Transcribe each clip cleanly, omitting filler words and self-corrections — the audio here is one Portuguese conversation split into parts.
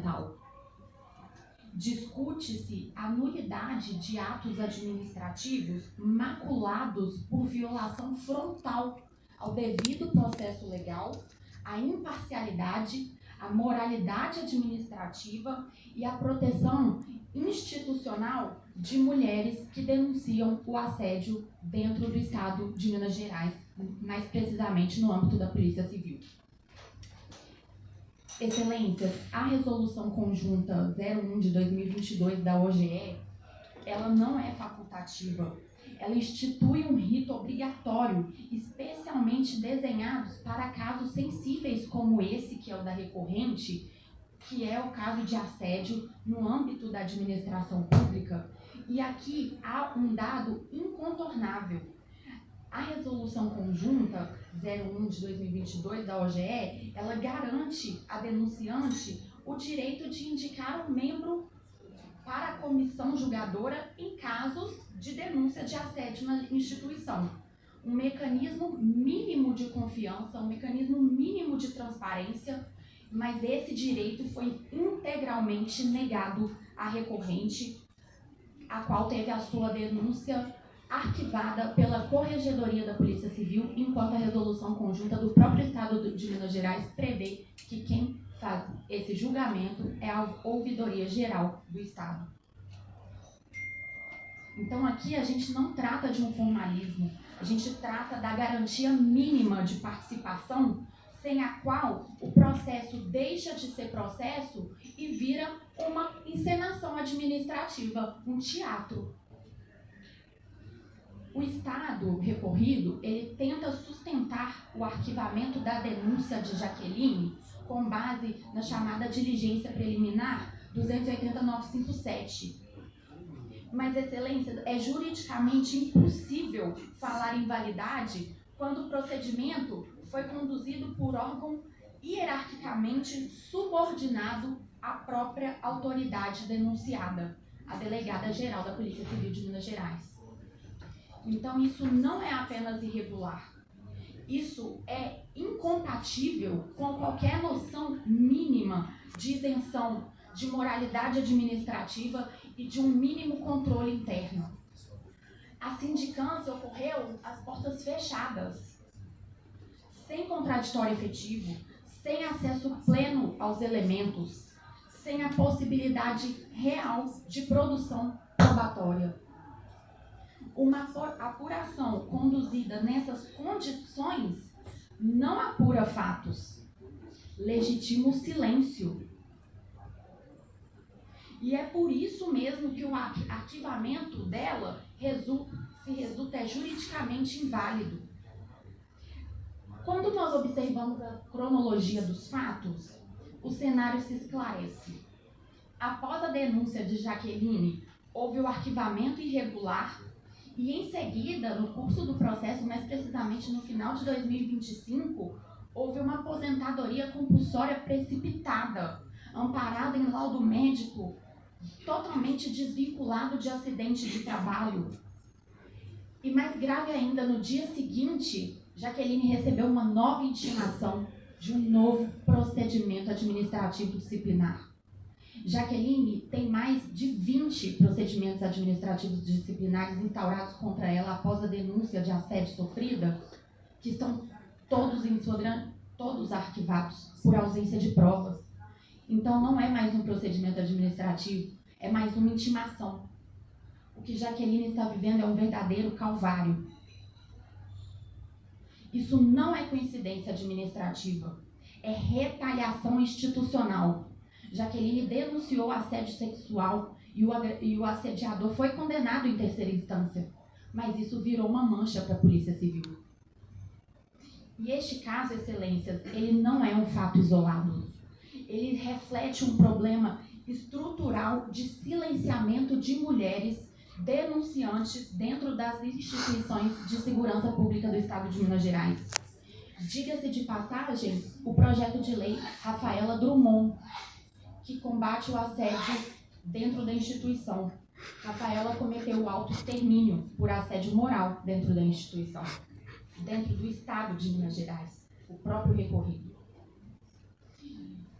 fundamental. Discute-se a nulidade de atos administrativos maculados por violação frontal ao devido processo legal, à imparcialidade, à moralidade administrativa e à proteção institucional de mulheres que denunciam o assédio dentro do Estado de Minas Gerais, mais precisamente no âmbito da Polícia Civil. Excelências, a Resolução Conjunta 01 de 2022 da OGE, ela não é facultativa. Ela institui um rito obrigatório, especialmente desenhados para casos sensíveis como esse, que é o da recorrente, que é o caso de assédio no âmbito da administração pública. E aqui há um dado incontornável. A Resolução Conjunta 01 de 2022 da OGE, ela garante à denunciante o direito de indicar um membro para a comissão julgadora em casos de denúncia de assédio na instituição. Um mecanismo mínimo de confiança, um mecanismo mínimo de transparência, mas esse direito foi integralmente negado à recorrente, a qual teve a sua denúncia arquivada pela Corregedoria da Polícia Civil, enquanto a resolução conjunta do próprio Estado de Minas Gerais prevê que quem faz esse julgamento é a Ouvidoria Geral do Estado. Então aqui a gente não trata de um formalismo, a gente trata da garantia mínima de participação, sem a qual o processo deixa de ser processo e vira uma encenação administrativa, um teatro. O Estado recorrido, ele tenta sustentar o arquivamento da denúncia de Jaqueline com base na chamada diligência preliminar 280.957. Mas, Excelências, é juridicamente impossível falar em validade quando o procedimento foi conduzido por órgão hierarquicamente subordinado à própria autoridade denunciada, a Delegada-Geral da Polícia Civil de Minas Gerais. Então, isso não é apenas irregular. Isso é incompatível com qualquer noção mínima de isenção, de moralidade administrativa e de um mínimo controle interno. A sindicância ocorreu às portas fechadas, sem contraditório efetivo, sem acesso pleno aos elementos, sem a possibilidade real de produção probatória. Uma apuração conduzida nessas condições não apura fatos, legitima o silêncio. E é por isso mesmo que o arquivamento dela resulta juridicamente inválido. Quando nós observamos a cronologia dos fatos, o cenário se esclarece. Após a denúncia de Jaqueline, houve o arquivamento irregular e, em seguida, no curso do processo, mais precisamente no final de 2025, houve uma aposentadoria compulsória precipitada, amparada em laudo médico totalmente desvinculado de acidente de trabalho. E mais grave ainda, no dia seguinte, Jaqueline recebeu uma nova intimação de um novo procedimento administrativo disciplinar. Jaqueline tem mais de 20 procedimentos administrativos disciplinares instaurados contra ela após a denúncia de assédio sofrida, que estão todos arquivados por ausência de provas. Então não é mais um procedimento administrativo, é mais uma intimação. O que Jaqueline está vivendo é um verdadeiro calvário. Isso não é coincidência administrativa, é retaliação institucional. Jaqueline denunciou assédio sexual e o assediador foi condenado em terceira instância, mas isso virou uma mancha para a Polícia Civil. E este caso, Excelências, ele não é um fato isolado. Ele reflete um problema estrutural de silenciamento de mulheres denunciantes dentro das instituições de segurança pública do Estado de Minas Gerais. Diga-se de passagem, o projeto de lei Rafaela Drummond, que combate o assédio dentro da instituição. Rafaela cometeu o autoextermínio por assédio moral dentro da instituição, dentro do Estado de Minas Gerais, o próprio recorrido.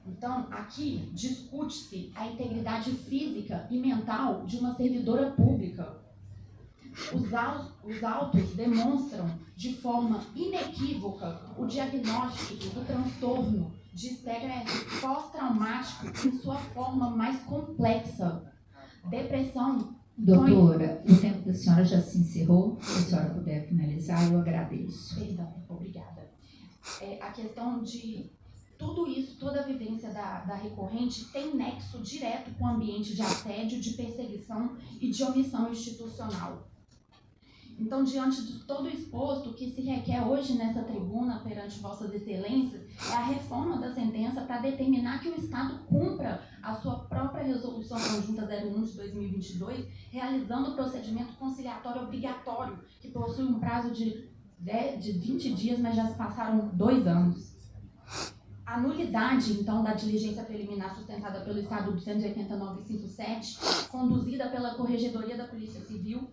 Então, aqui discute-se a integridade física e mental de uma servidora pública. Os autos demonstram de forma inequívoca o diagnóstico do transtorno de estresse pós-traumático em sua forma mais complexa. Depressão. Doutora, o tempo da senhora já se encerrou. Se a senhora puder finalizar, eu agradeço. Perdão, obrigada. A questão de tudo isso, toda a vivência da recorrente tem nexo direto com o ambiente de assédio, de perseguição e de omissão institucional. Então, diante de todo o exposto, o que se requer hoje nessa tribuna perante Vossas Excelências é a reforma da sentença para determinar que o Estado cumpra a sua própria Resolução Conjunta 01 de 2022, realizando o procedimento conciliatório obrigatório, que possui um prazo de 20 dias, mas já se passaram 2 anos. A nulidade, então, da diligência preliminar sustentada pelo Estado 289.57, conduzida pela Corregedoria da Polícia Civil,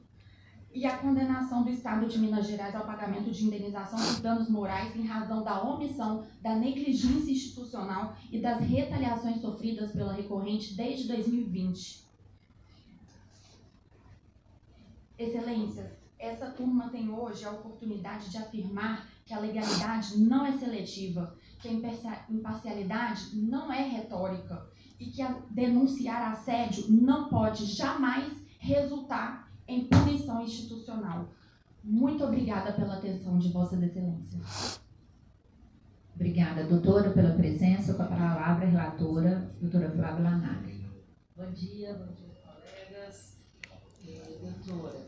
e a condenação do Estado de Minas Gerais ao pagamento de indenização por danos morais em razão da omissão, da negligência institucional e das retaliações sofridas pela recorrente desde 2020. Excelências, essa turma tem hoje a oportunidade de afirmar que a legalidade não é seletiva, que a imparcialidade não é retórica e que denunciar assédio não pode jamais resultar em punição institucional. Muito obrigada pela atenção de Vossas Excelências. Obrigada, doutora, pela presença. Com a palavra, a relatora, doutora Flávia Lanari. Bom dia, colegas. Doutora,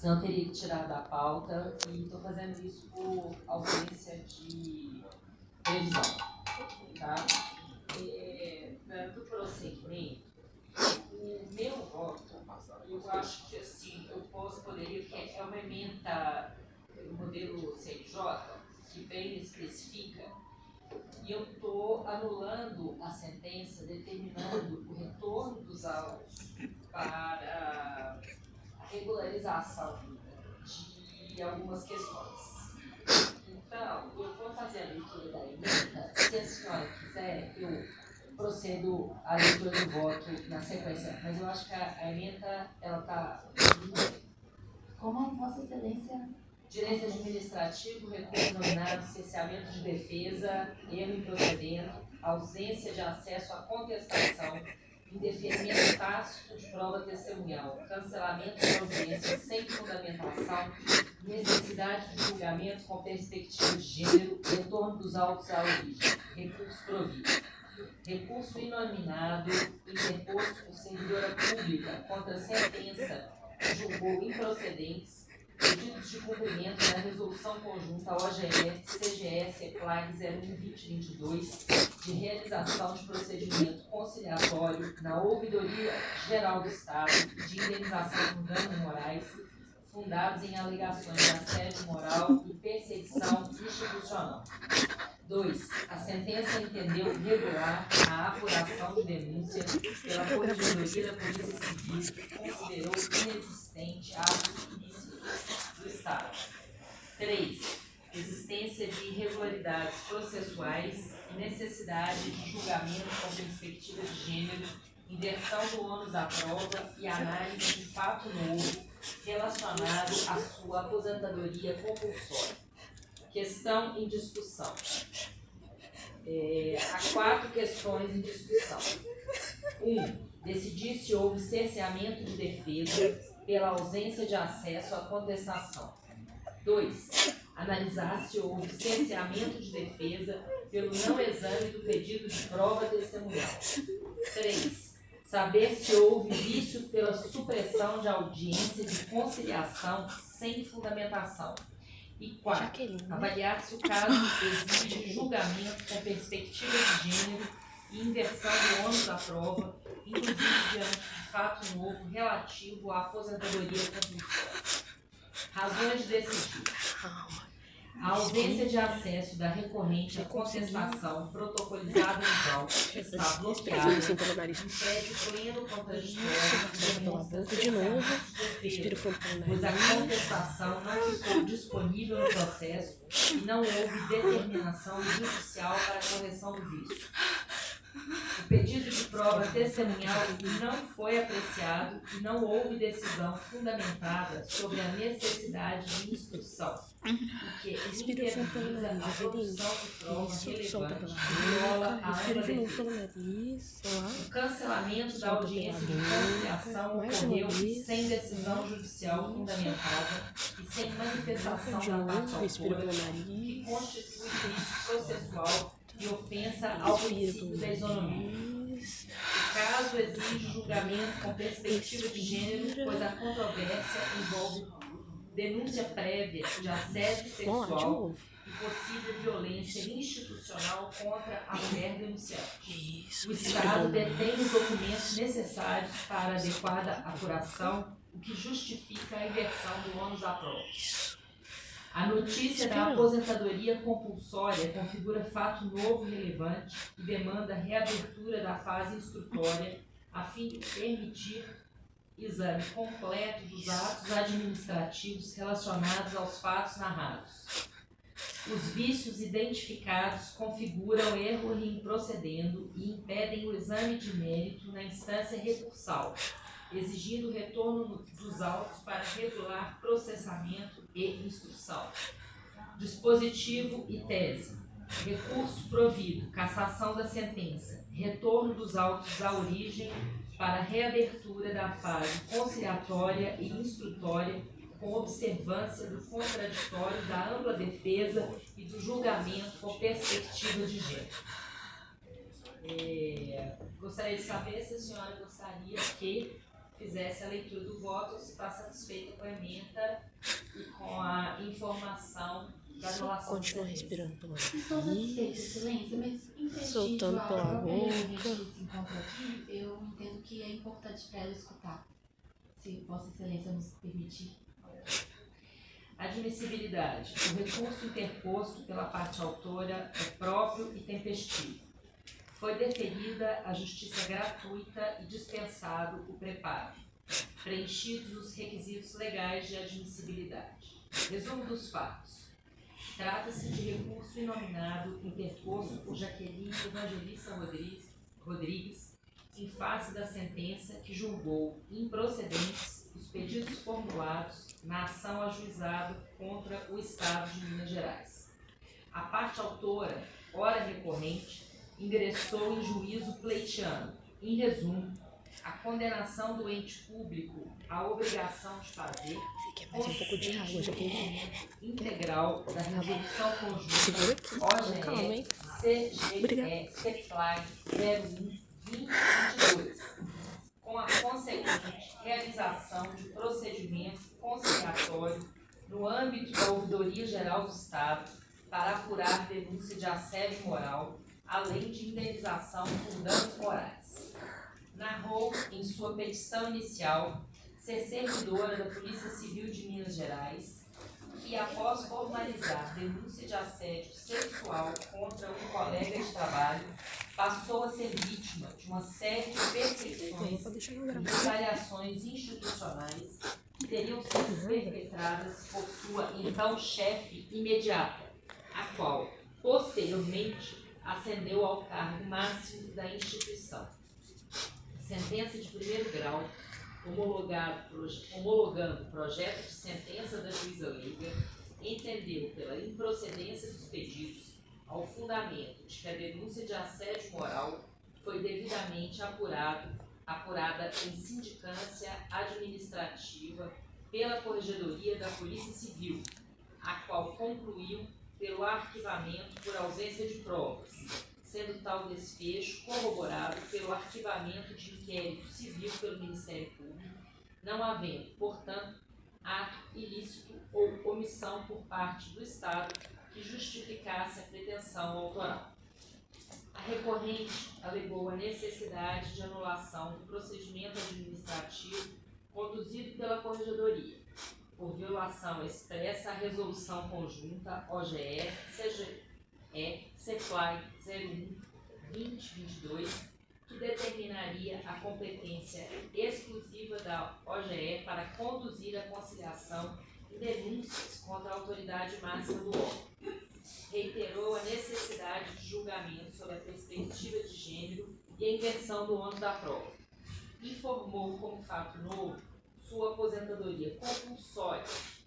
não teria que tirar da pauta e estou fazendo isso por ausência de previsão, tá? Dando prosseguimento, o meu voto, eu acho que assim, poderia, que é uma emenda do modelo CNJ, que bem especifica, e eu estou anulando a sentença, determinando o retorno dos autos para regularização de algumas questões. Então, eu vou fazer a leitura da emenda. Se a senhora quiser, eu procedo à leitura do voto na sequência. Mas eu acho que a emenda, ela está... Como Vossa Excelência... Direito administrativo, recurso nominado, cerceamento de defesa, erro improcedente, ausência de acesso à contestação, indeferimento tácito de prova testemunhal, cancelamento de audiência sem fundamentação, necessidade de julgamento com perspectiva de gênero, retorno dos autos à origem, recurso provido, recurso inominado interposto por servidora pública contra sentença que julgou improcedentes, pedidos de cumprimento da resolução conjunta OGE-CGE-CEPLAG 01-2022 de realização de procedimento conciliatório na Ouvidoria Geral do Estado de indenização por danos morais fundados em alegações de assédio moral e perseguição institucional. 2. A sentença entendeu regular a apuração de denúncia pela Corregedoria da Polícia Civil que considerou inexistente ato ilícito do Estado. 3. Existência de irregularidades processuais e necessidade de julgamento com perspectiva de gênero, inversão do ônus da prova e análise de fato novo relacionado à sua aposentadoria compulsória. Questão em discussão. Há 4 questões em discussão. 1. Decidir se houve cerceamento de defesa pela ausência de acesso à contestação. 2. Analisar se houve cerceamento de defesa pelo não exame do pedido de prova testemunhal. 3. Saber se houve vício pela supressão de audiência de conciliação sem fundamentação. E 4. Avaliar se o caso exige julgamento com perspectiva de gênero e inversão do ônus da prova, inclusive diante de fato novo relativo à aposentadoria compulsória. Razões de decidir. A ausência de acesso da recorrente à contestação protocolizada nos autos está bloqueada, impede o pleno contraditório pela boca de novo, respira fundo pelo pois a nariz. contestação não ficou disponível no processo e não houve determinação judicial para a correção do vício. O pedido de prova testemunhal não foi apreciado e não houve decisão fundamentada sobre a necessidade de instrução, o que inviabiliza a produção de prova Isso, solta relevante pela e viola boca, a respira ampla de novo pelo defesa. nariz. Lá. O cancelamento da Solta audiência de pela boca, conciliação mais ocorreu uma vez. sem decisão judicial fundamentada e sem manifestação De da novo, parte respira autora, pelo que nariz. constitui vício processual e ofensa ao Respira princípio pelo da isonomia. nariz. O caso exige julgamento com perspectiva de gênero, pois a controvérsia envolve denúncia prévia de assédio Vamos lá, de sexual novo. e possível violência institucional contra a mulher denunciante. Isso, O respira Estado pelo nariz. detém os documentos necessários para adequada apuração, o que justifica a inversão do ônus da prova. A notícia da aposentadoria compulsória configura fato novo e relevante e demanda reabertura da fase instrutória a fim de permitir exame completo dos atos administrativos relacionados aos fatos narrados. Os vícios identificados configuram erro em procedendo e impedem o exame de mérito na instância recursal, exigindo o retorno dos autos para regular processamento e instrução. Dispositivo e tese. Recurso provido, cassação da sentença, retorno dos autos à origem para reabertura da fase conciliatória e instrutória com observância do contraditório, da ampla defesa e do julgamento com perspectiva de gênero. Gostaria de saber se a senhora gostaria que fizesse a leitura do voto, se está satisfeita com a emenda e com a informação da anulação. Continua respirando pelo Estou satisfeita, nariz. excelência, mas em prestígio Soltando à pela própria religente boca. que se encontra aqui, eu entendo que é importante para ela escutar, se Vossa Excelência nos permitir. Admissibilidade. O recurso interposto pela parte autora é próprio e tempestivo. Foi deferida a justiça gratuita e dispensado o preparo, preenchidos os requisitos legais de admissibilidade. Resumo dos fatos. Trata-se de recurso inominado interposto por Jaqueline Evangelista Rodrigues em face da sentença que julgou improcedentes os pedidos formulados na ação ajuizada contra o Estado de Minas Gerais. A parte autora, ora recorrente, ingressou em juízo pleiteando, em resumo, a condenação do ente público à obrigação de fazer Quer mais um pouco de água, já que integral da resolução segura conjunta aqui. Calma, hein? CGE Obrigada. CEPLAG 01-2022, com a consequente realização de procedimento conciliatório no âmbito da Ouvidoria Geral do Estado para apurar denúncia de assédio moral, além de indenização por danos morais. Narrou, em sua petição inicial, ser servidora da Polícia Civil de Minas Gerais, que após formalizar denúncia de assédio sexual contra um colega de trabalho, passou a ser vítima de uma série de perseguições e retaliações institucionais que teriam sido perpetradas por sua então chefe imediata, a qual, posteriormente, ascendeu ao cargo máximo da instituição. Sentença de primeiro grau, homologando o projeto de sentença da juíza leiga, entendeu pela improcedência dos pedidos ao fundamento de que a denúncia de assédio moral foi devidamente apurada em sindicância administrativa pela Corregedoria da Polícia Civil, a qual concluiu pelo arquivamento por ausência de provas, sendo tal desfecho corroborado pelo arquivamento de inquérito civil pelo Ministério Público, não havendo, portanto, ato ilícito ou omissão por parte do Estado que justificasse a pretensão autoral. A recorrente alegou a necessidade de anulação do procedimento administrativo conduzido pela Corregedoria, por violação expressa à resolução conjunta OGE, CGE, CEPLAI 01-2022, que determinaria a competência exclusiva da OGE para conduzir a conciliação e denúncias contra a autoridade máxima do órgão. Reiterou a necessidade de julgamento sob a perspectiva de gênero e a inversão do ônus da prova. Informou como fato novo sua aposentadoria compulsória,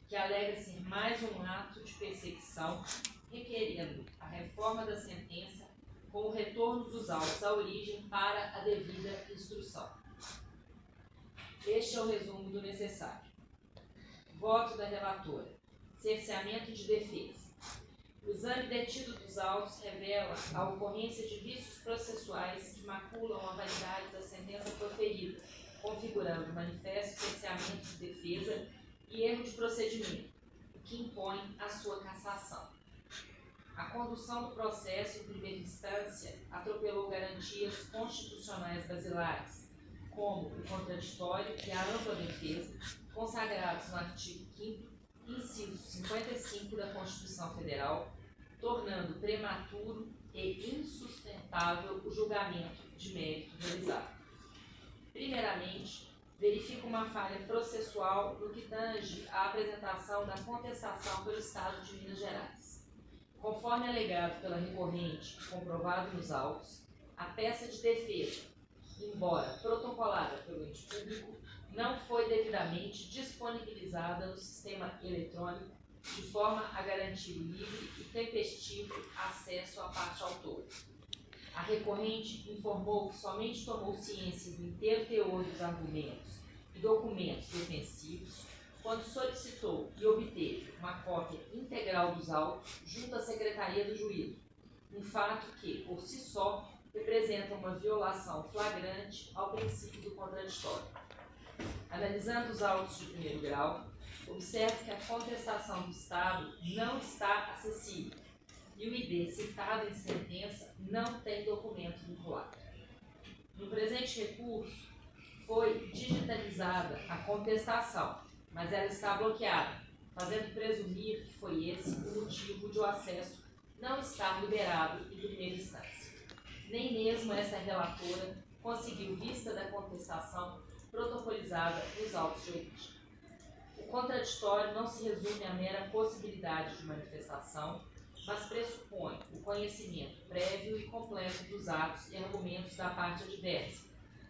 que alega ser mais um ato de perseguição, requerendo a reforma da sentença com o retorno dos autos à origem para a devida instrução. Este é o resumo do necessário. Voto da relatora. Cerceamento de defesa. O exame detido dos autos revela a ocorrência de vícios processuais que maculam a validade da sentença proferida, configurando manifesto cerceamento de defesa e erro de procedimento, o que impõe a sua cassação. A condução do processo em primeira instância atropelou garantias constitucionais basilares, como o contraditório e a ampla defesa, consagrados no artigo 5º, inciso 55 da Constituição Federal, tornando prematuro e insustentável o julgamento de mérito realizado. Primeiramente, verifica uma falha processual no que tange à apresentação da contestação pelo Estado de Minas Gerais. Conforme alegado pela recorrente e comprovado nos autos, a peça de defesa, embora protocolada pelo ente público, não foi devidamente disponibilizada no sistema eletrônico de forma a garantir o livre e tempestivo acesso à parte autora. A recorrente informou que somente tomou ciência do inteiro teor dos argumentos e documentos defensivos quando solicitou e obteve uma cópia integral dos autos junto à Secretaria do Juízo, um fato que, por si só, representa uma violação flagrante ao princípio do contraditório. Analisando os autos de primeiro grau, observa que a contestação do Estado não está acessível e o ID citado em sentença não tem documento vinculado. No presente recurso, foi digitalizada a contestação, mas ela está bloqueada, fazendo presumir que foi esse o motivo de o acesso não estar liberado em primeira instância. Nem mesmo essa relatora conseguiu vista da contestação protocolizada nos autos de origem. O contraditório não se resume à mera possibilidade de manifestação, mas pressupõe o conhecimento prévio e completo dos atos e argumentos da parte adversa,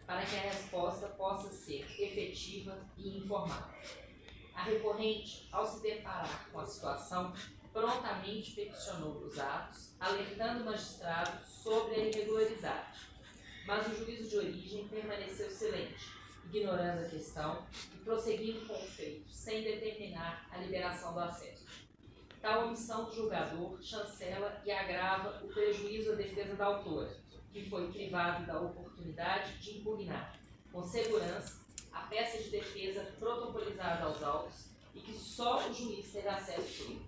para que a resposta possa ser efetiva e informada. A recorrente, ao se deparar com a situação, prontamente peticionou os atos, alertando o magistrado sobre a irregularidade, mas o juízo de origem permaneceu silente, ignorando a questão e prosseguindo com o feito, sem determinar a liberação do acesso. Tal omissão do julgador chancela e agrava o prejuízo à defesa da autora, que foi privado da oportunidade de impugnar, com segurança, a peça de defesa protocolizada aos autos e que só o juiz terá acesso a ele.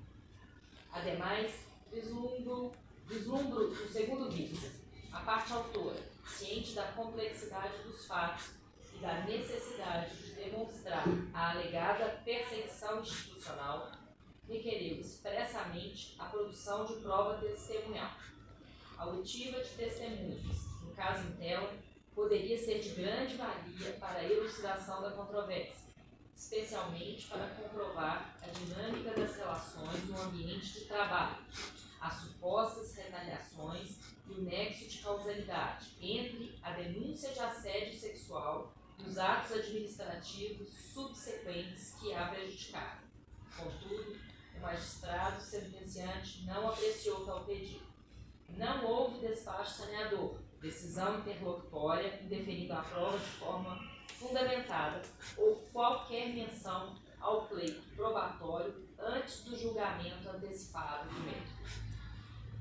Ademais, vislumbro o segundo vício, a parte autora, ciente da complexidade dos fatos e da necessidade de demonstrar a alegada perseguição institucional, requereu expressamente a produção de prova testemunhal. A oitiva de testemunhas, no caso em tela, poderia ser de grande valia para a elucidação da controvérsia, especialmente para comprovar a dinâmica das relações no ambiente de trabalho, as supostas retaliações e o nexo de causalidade entre a denúncia de assédio sexual e os atos administrativos subsequentes que a prejudicaram. Contudo, o magistrado sentenciante não apreciou tal pedido. Não houve despacho saneador, decisão interlocutória indeferindo a prova de forma fundamentada ou qualquer menção ao pleito probatório antes do julgamento antecipado do mérito.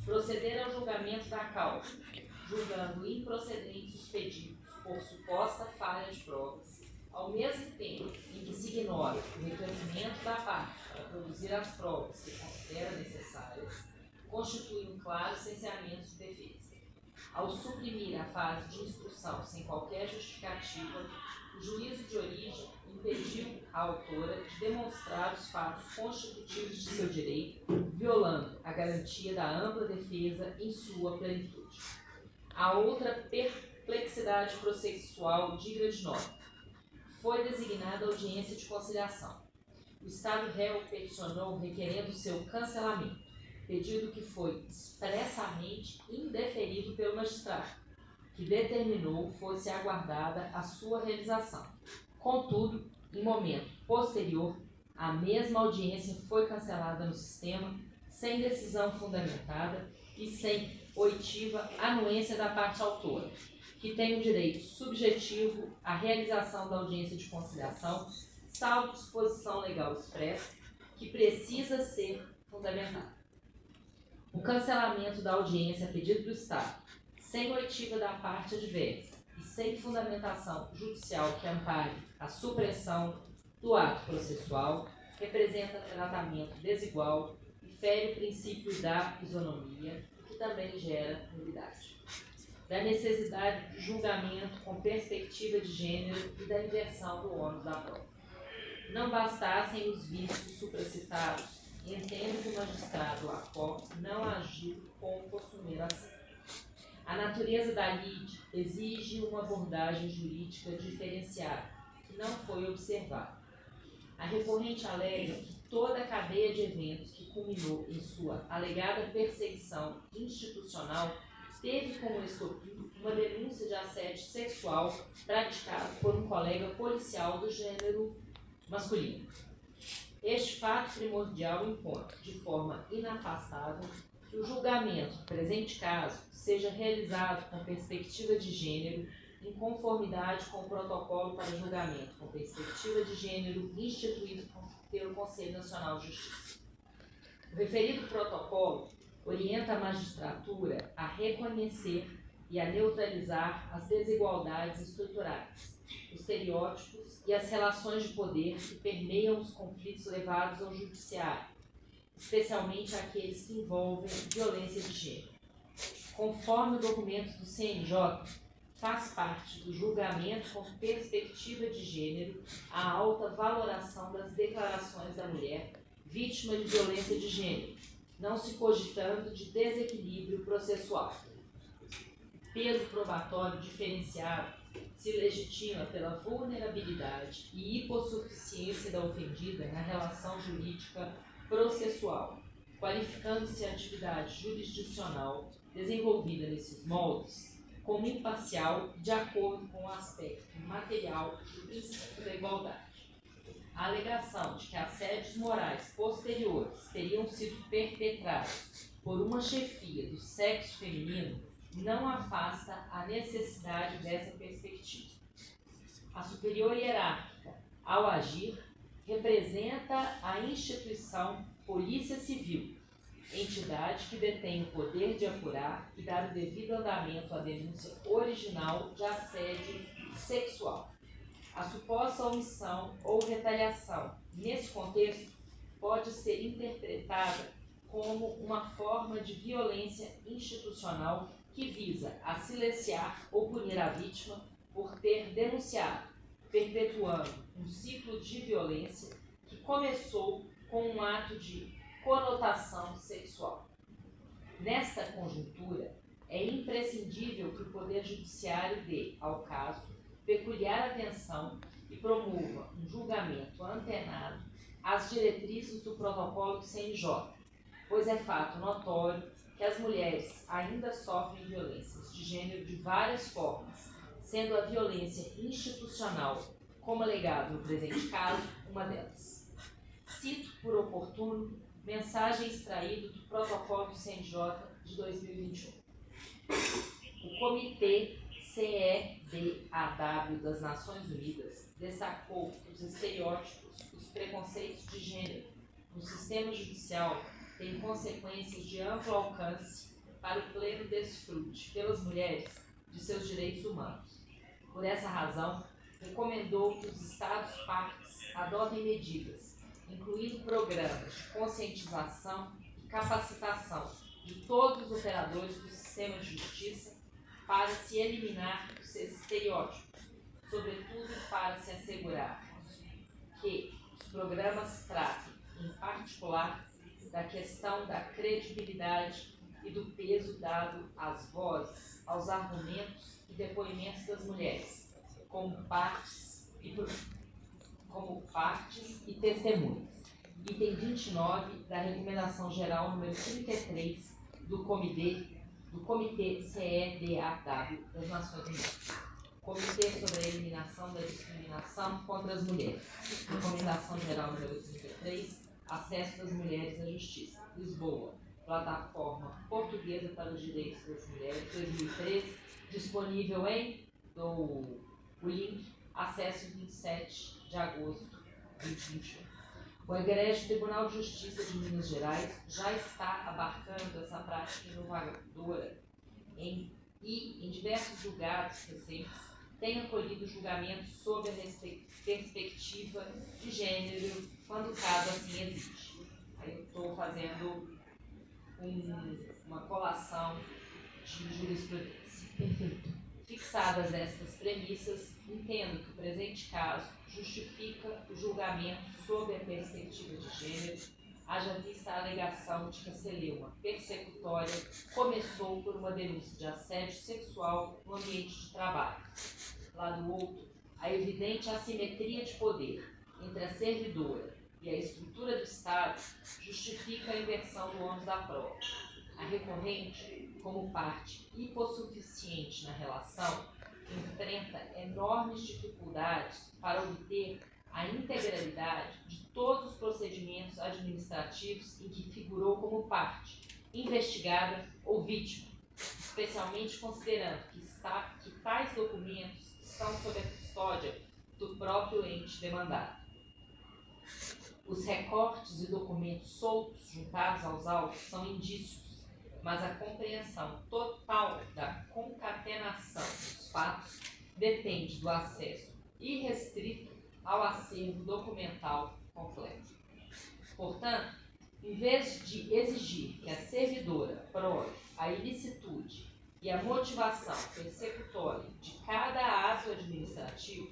Proceder ao julgamento da causa, julgando improcedentes os pedidos por suposta falha de provas, ao mesmo tempo em que se ignora o requerimento da parte para produzir as provas que considera necessárias, constitui um claro cerceamento de defesa. Ao suprimir a fase de instrução sem qualquer justificativa, o juízo de origem impediu a a autora de demonstrar os fatos constitutivos de seu direito, violando a garantia da ampla defesa em sua plenitude. A outra perplexidade processual digna de nota. Foi designada audiência de conciliação. O Estado réu peticionou requerendo seu cancelamento, pedido que foi expressamente indeferido pelo magistrado, que determinou fosse aguardada a sua realização. Contudo, em momento posterior, a mesma audiência foi cancelada no sistema, sem decisão fundamentada e sem oitiva anuência da parte autora, que tem o direito subjetivo à realização da audiência de conciliação, salvo disposição legal expressa, que precisa ser fundamentada. O cancelamento da audiência a pedido do Estado, sem oitiva da parte adversa e sem fundamentação judicial que ampare a supressão do ato processual, representa tratamento desigual e fere o princípio da isonomia, que também gera nulidade. Da necessidade de julgamento com perspectiva de gênero e da inversão do ônus da prova. Não bastassem os vícios supracitados, entendo que o magistrado Lacó não agiu como costumeiro assim. A natureza da lide exige uma abordagem jurídica diferenciada, que não foi observada. A recorrente alega que toda a cadeia de eventos que culminou em sua alegada perseguição institucional teve como estopim uma denúncia de assédio sexual praticado por um colega policial do gênero masculino. Este fato primordial impõe, de forma inafastável, que o julgamento, no presente caso, seja realizado com perspectiva de gênero, em conformidade com o protocolo para julgamento com perspectiva de gênero instituído pelo Conselho Nacional de Justiça. O referido protocolo orienta a magistratura a reconhecer e a neutralizar as desigualdades estruturais, os estereótipos e as relações de poder que permeiam os conflitos levados ao judiciário, especialmente aqueles que envolvem violência de gênero. Conforme o documento do CNJ, faz parte do julgamento com perspectiva de gênero a alta valoração das declarações da mulher vítima de violência de gênero, não se cogitando de desequilíbrio processual. Peso probatório diferenciado se legitima pela vulnerabilidade e hipossuficiência da ofendida na relação jurídica processual, qualificando-se a atividade jurisdicional desenvolvida nesses moldes como imparcial de acordo com o aspecto material do princípio da igualdade. A alegação de que assédios morais posteriores teriam sido perpetrados por uma chefia do sexo feminino não afasta a necessidade dessa perspectiva. A superior hierárquica, ao agir, representa a instituição Polícia Civil, entidade que detém o poder de apurar e dar o devido andamento à denúncia original de assédio sexual. A suposta omissão ou retaliação, nesse contexto, pode ser interpretada como uma forma de violência institucional que visa a silenciar ou punir a vítima por ter denunciado, perpetuando um ciclo de violência que começou com um ato de conotação sexual. Nesta conjuntura, é imprescindível que o Poder Judiciário dê, ao caso, peculiar atenção e promova um julgamento antenado às diretrizes do protocolo do CNJ, pois é fato notório que as mulheres ainda sofrem violências de gênero de várias formas, sendo a violência institucional, como alegado no presente caso, uma delas. Cito, por oportuno, mensagem extraída do protocolo do CNJ de 2021. O Comitê CEDAW das Nações Unidas destacou que os estereótipos, os preconceitos de gênero no sistema judicial têm consequências de amplo alcance para o pleno desfrute pelas mulheres de seus direitos humanos. Por essa razão, recomendou que os Estados-partes adotem medidas, incluindo programas de conscientização e capacitação de todos os operadores do sistema de justiça para se eliminar os estereótipos, sobretudo para se assegurar que programas tratem, em particular, da questão da credibilidade e do peso dado às vozes, aos argumentos e depoimentos das mulheres, como partes e testemunhas. Item 29 da Recomendação Geral número 33 do Comitê CEDAW das Nações Unidas. Comitê sobre a Eliminação da Discriminação contra as Mulheres. Recomendação Geral número 33, Acesso das Mulheres à Justiça. Lisboa, Plataforma Portuguesa para os Direitos das Mulheres, 2013, disponível o link, acesso 27 de agosto de 2021. O Egrégio Tribunal de Justiça de Minas Gerais já está abarcando essa prática inovadora e, em diversos julgados recentes, tem acolhido julgamentos sob a perspectiva de gênero, quando o caso assim exige. Aí eu estou fazendo uma colação de jurisprudência. Perfeito. Fixadas estas premissas, entendo que o presente caso justifica o julgamento sob a perspectiva de gênero, haja vista a alegação de que a celeuma persecutória começou por uma denúncia de assédio sexual no ambiente de trabalho. Lá do outro, a evidente assimetria de poder entre a servidora e a estrutura do Estado justifica a inversão do ônus da prova. A recorrente, como parte hipossuficiente na relação, enfrenta enormes dificuldades para obter a integralidade de todos os procedimentos administrativos em que figurou como parte, investigada ou vítima, especialmente considerando que tais documentos estão sob a custódia do próprio ente demandado. Os recortes e documentos soltos juntados aos autos são indícios, mas a compreensão total da concatenação dos fatos depende do acesso irrestrito ao acervo documental completo. Portanto, em vez de exigir que a servidora prove a ilicitude e a motivação persecutória de cada ato administrativo,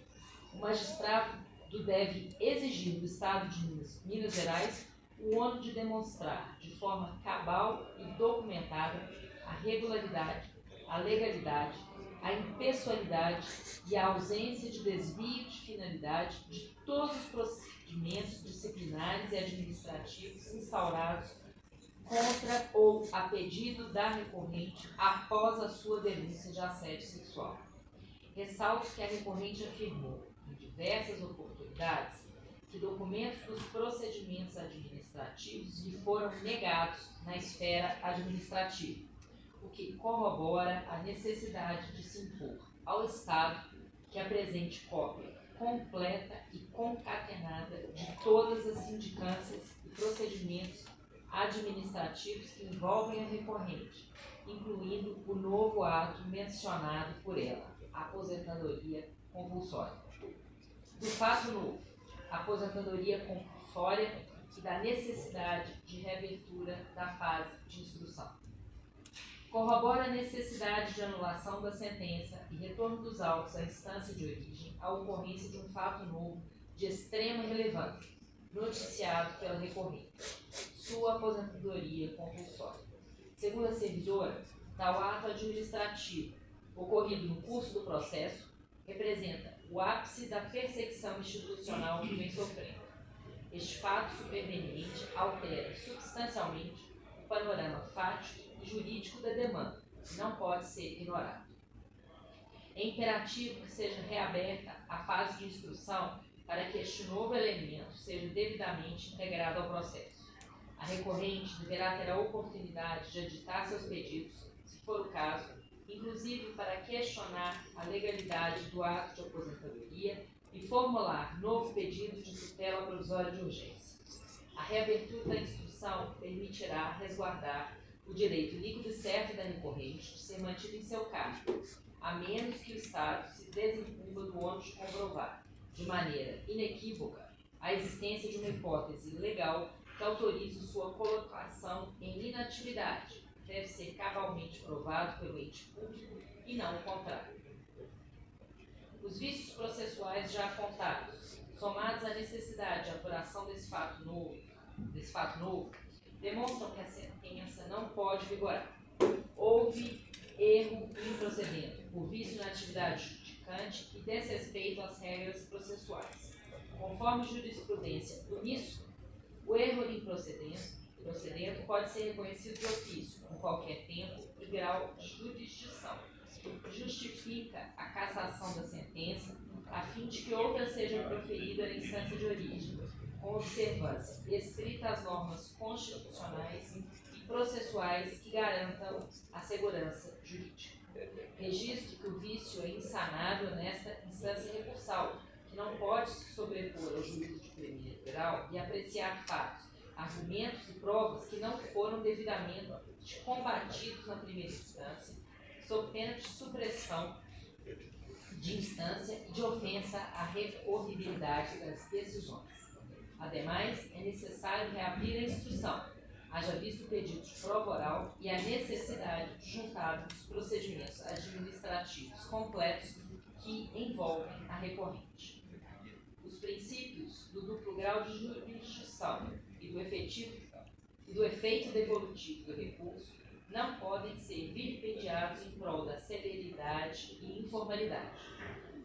o magistrado deve exigir do Estado de Minas Gerais o ônus de demonstrar de forma cabal e documentada a regularidade, a legalidade, a impessoalidade e a ausência de desvio de finalidade de todos os procedimentos disciplinares e administrativos instaurados contra ou a pedido da recorrente após a sua denúncia de assédio sexual. Ressalto que a recorrente afirmou, em diversas oportunidades, que documentos dos procedimentos administrativos lhe foram negados na esfera administrativa, o que corrobora a necessidade de se impor ao Estado que apresente cópia completa e concatenada de todas as sindicâncias e procedimentos administrativos que envolvem a recorrente, incluindo o novo ato mencionado por ela, a aposentadoria compulsória. Do fato novo, a aposentadoria compulsória e da necessidade de reabertura da fase de instrução. Corrobora a necessidade de anulação da sentença e retorno dos autos à instância de origem à ocorrência de um fato novo de extrema relevância, noticiado pela recorrente, sua aposentadoria compulsória. Segundo a servidora, tal ato administrativo, ocorrido no curso do processo, representa o ápice da perseguição institucional que vem sofrendo. Este fato superveniente altera substancialmente o panorama fático e jurídico da demanda, e não pode ser ignorado. É imperativo que seja reaberta a fase de instrução para que este novo elemento seja devidamente integrado ao processo. A recorrente deverá ter a oportunidade de aditar seus pedidos, se for o caso, inclusive para questionar a legalidade do ato de aposentadoria e formular novo pedido de tutela provisória de urgência. A reabertura da instrução permitirá resguardar o direito líquido e certo da recorrente de ser mantido em seu cargo, a menos que o Estado se desincumba do ônus de comprovar, de maneira inequívoca, a existência de uma hipótese legal que autorize sua colocação em inatividade, que deve ser cabalmente provado pelo ente público e não o contrário. Os vícios processuais já apontados, somados à necessidade de apuração desse fato novo, demonstram que a sentença não pode vigorar. Houve erro improcedente, por vício na atividade judicante e desrespeito às regras processuais. Conforme jurisprudência uníssona, o erro improcedente pode ser reconhecido de ofício, com qualquer tempo e grau de jurisdição. Justifica a cassação da sentença, a fim de que outra seja proferida na instância de origem, com observância estrita às normas constitucionais e processuais que garantam a segurança jurídica. Registro que o vício é insanável nesta instância recursal, que não pode se sobrepor ao juízo de primeiro grau e apreciar fatos, argumentos e provas que não foram devidamente combatidos na primeira instância, sob pena de supressão de instância e de ofensa à recorribilidade das decisões. Ademais, é necessário reabrir a instrução, haja visto o pedido de prova oral e a necessidade de juntar os procedimentos administrativos completos que envolvem a recorrente. Os princípios do duplo grau de jurisdição e do efeito devolutivo do recurso não podem ser vilipendiados em prol da celeridade e informalidade.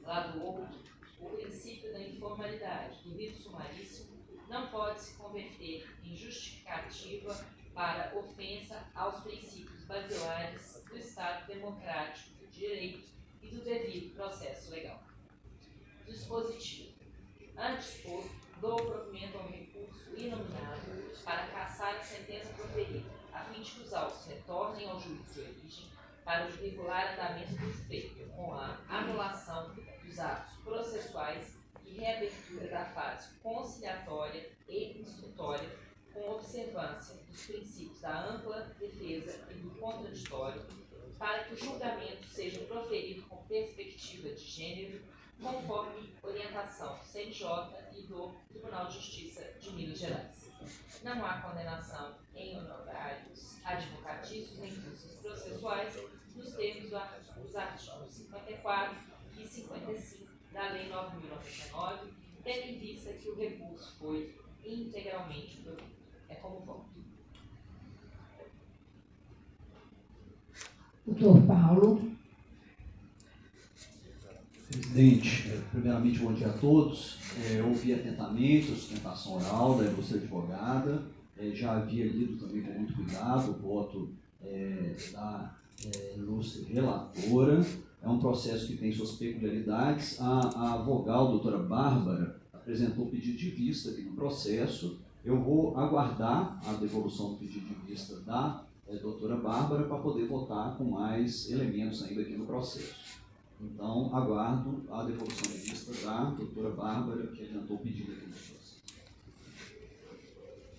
Lado outro, o princípio da informalidade do rito sumaríssimo não pode se converter em justificativa para ofensa aos princípios basilares do Estado democrático do direito e do devido processo legal. Dispositivo. Antes posto, dou provimento ao recurso inominado para cassar a sentença proferida, a fim de que os autos retornem ao juízo de origem para o regular andamento do feito, com a anulação dos atos processuais e reabertura da fase conciliatória e instrutória, com observância dos princípios da ampla defesa e do contraditório, para que o julgamento seja proferido com perspectiva de gênero, conforme orientação do CNJ e do Tribunal de Justiça de Minas Gerais. Não há condenação em honorários advocatícios nem custos processuais nos termos dos artigos 54 e 55 da Lei 9.099, tendo em vista que o recurso foi integralmente provido. É como voto. Doutor Paulo. Presidente, primeiramente, bom dia a todos. Ouvi atentamente a sustentação oral da ilustre advogada. Já havia lido também com muito cuidado o voto da ilustre relatora. É um processo que tem suas peculiaridades. A vogal, a doutora Bárbara, apresentou pedido de vista aqui no processo. Eu vou aguardar a devolução do pedido de vista da doutora Bárbara para poder votar com mais elementos ainda aqui no processo. Então, aguardo a devolução de vista da doutora Bárbara, que adiantou o pedido aqui no processo.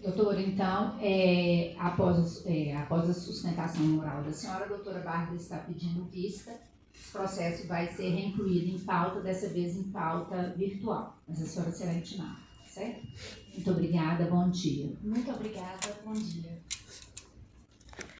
Doutora, então, após a sustentação oral da senhora, a doutora Bárbara está pedindo vista. O processo vai ser reincluído em pauta, dessa vez em pauta virtual, mas a senhora será intimada, certo? Muito obrigada, bom dia. Muito obrigada, bom dia.